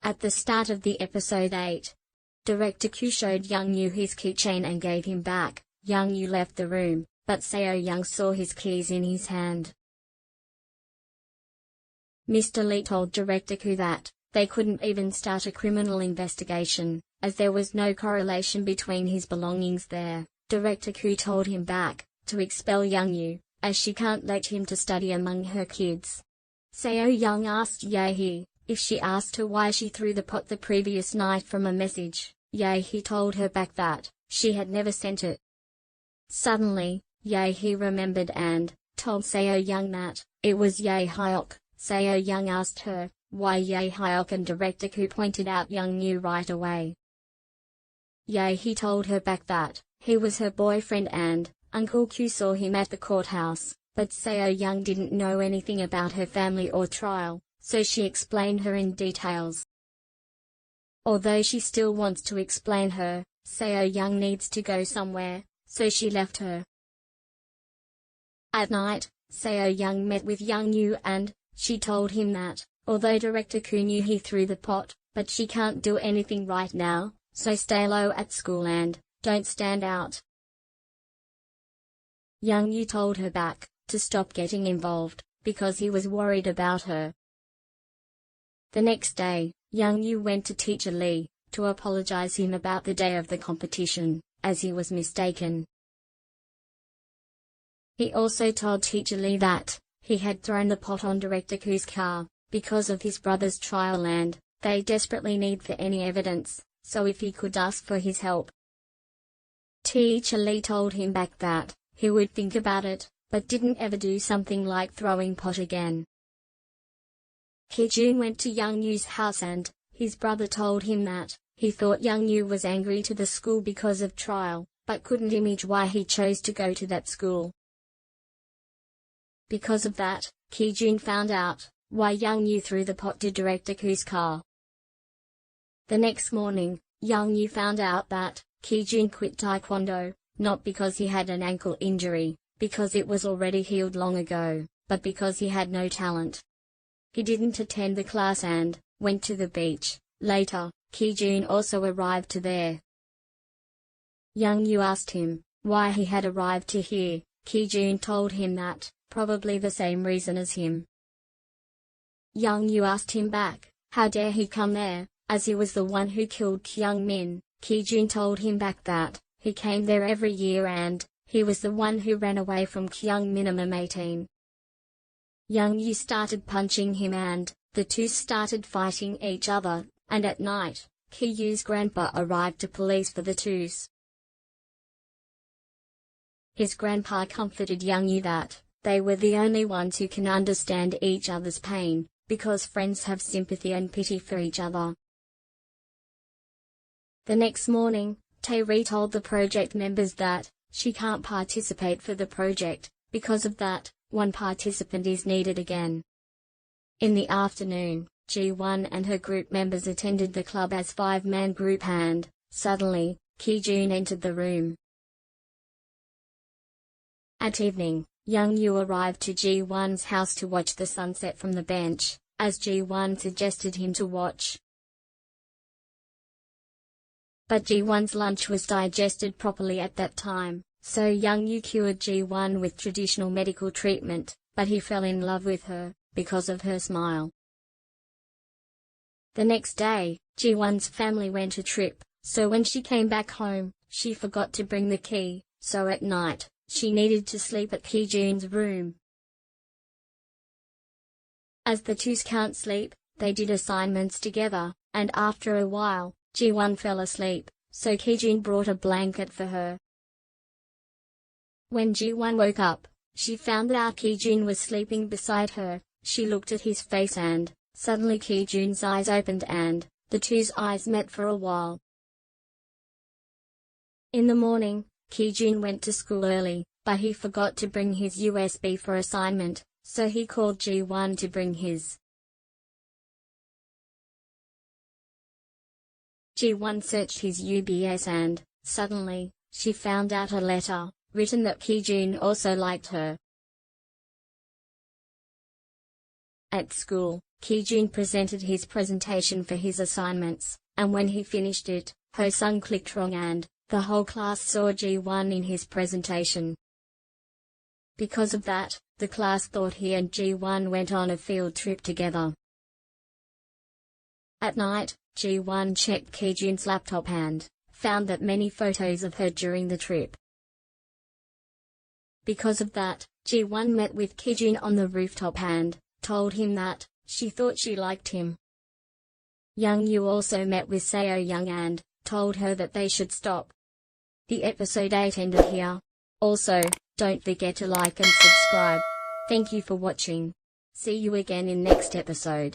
At the start of the episode 8, Director Q showed Young Yu his keychain and gave him back. Young Yu left the room, but Seo Young saw his keys in his hand. Mr. Lee told Director Q that they couldn't even start a criminal investigation, as there was no correlation between his belongings there. Director Q told him back to expel Young Yu, as she can't let him to study among her kids. Seo Young asked Ye-hee if she asked her why she threw the pot the previous night from a message. Ye-hee told her back that she had never sent it. Suddenly, Ye-hee remembered and told Seo Young that it was Ye-hyuk. Seo Young asked her why Ye-hyuk, and Director Q pointed out Young Yu right away. Ye-hee told her back that he was her boyfriend and Uncle Q saw him at the courthouse, but Seo Young didn't know anything about her family or trial, so she explained her in details. Although she still wants to explain her, Seo Young needs to go somewhere, so she left her. At night, Seo Young met with Young Yu and she told him that although Director Q knew he threw the pot, but she can't do anything right now, so stay low at school and don't stand out. Young Yu told her back to stop getting involved, because he was worried about her. The next day, Young Yu went to Teacher Lee to apologize him about the day of the competition, as he was mistaken. He also told Teacher Lee that he had thrown the pot on Director Q's car because of his brother's trial and they desperately need for any evidence, so if he could ask for his help. Teacher Lee told him back that he would think about it, but didn't ever do something like throwing pot again. Ki-jun went to Young Yu's house and his brother told him that he thought Young Yu was angry to the school because of trial, but couldn't imagine why he chose to go to that school. Because of that, Ki-jun found out why Young Yu threw the pot to Director Q's car. The next morning, Young Yu found out that Ki-jun quit Taekwondo, not because he had an ankle injury, because it was already healed long ago, but because he had no talent. He didn't attend the class and went to the beach. Later, Ki-jun also arrived to there. Young Yu asked him why he had arrived to here. Ki-jun told him that probably the same reason as him. Young Yu asked him back how dare he come there, as he was the one who killed Kyung Min. Ki-jun told him back that he came there every year and he was the one who ran away from Kyung Minimum 18. Young Yu started punching him and the two started fighting each other, and at night, Ki-yu's grandpa arrived to police for the twos. His grandpa comforted Young Yu that they were the only ones who can understand each other's pain, because friends have sympathy and pity for each other. The next morning, Tae-ri told the project members that she can't participate for the project, because of that, one participant is needed again. In the afternoon, Ji-won and her group members attended the club as five-man group and, suddenly, Ki-jun entered the room. At evening, Young Yu arrived to Ji-won's house to watch the sunset from the bench, as Ji-won suggested him to watch. But Ji-won's lunch was digested properly at that time, so Young Yu cured Ji-won with traditional medical treatment, but he fell in love with her because of her smile. The next day, Ji-won's family went a trip, so when she came back home, she forgot to bring the key, so at night, she needed to sleep at Ki-jun's room. As the twos can't sleep, they did assignments together, and after a while, Ji-won fell asleep, so Ki-jun brought a blanket for her. When Ji-won woke up, she found that Ki-jun was sleeping beside her. She looked at his face and suddenly Ki-jun's eyes opened and the two's eyes met for a while. In the morning, Ki-jun went to school early, but he forgot to bring his USB for assignment, so he called Ji-won to bring his. Ji-won searched his UBS and, suddenly, she found out a letter, written that Ki-jun also liked her. At school, Kijun presented his presentation for his assignments, and when he finished it, Ho-sung clicked wrong and the whole class saw Ji-won in his presentation. Because of that, the class thought he and Ji-won went on a field trip together. At night, Ji-won checked Kijun's laptop and found that many photos of her during the trip. Because of that, Ji-won met with Kijun on the rooftop and told him that she thought she liked him. Young-yu also met with Seo-young and told her that they should stop. The episode 8 ended here. Also, don't forget to like and subscribe. Thank you for watching. See you again in next episode.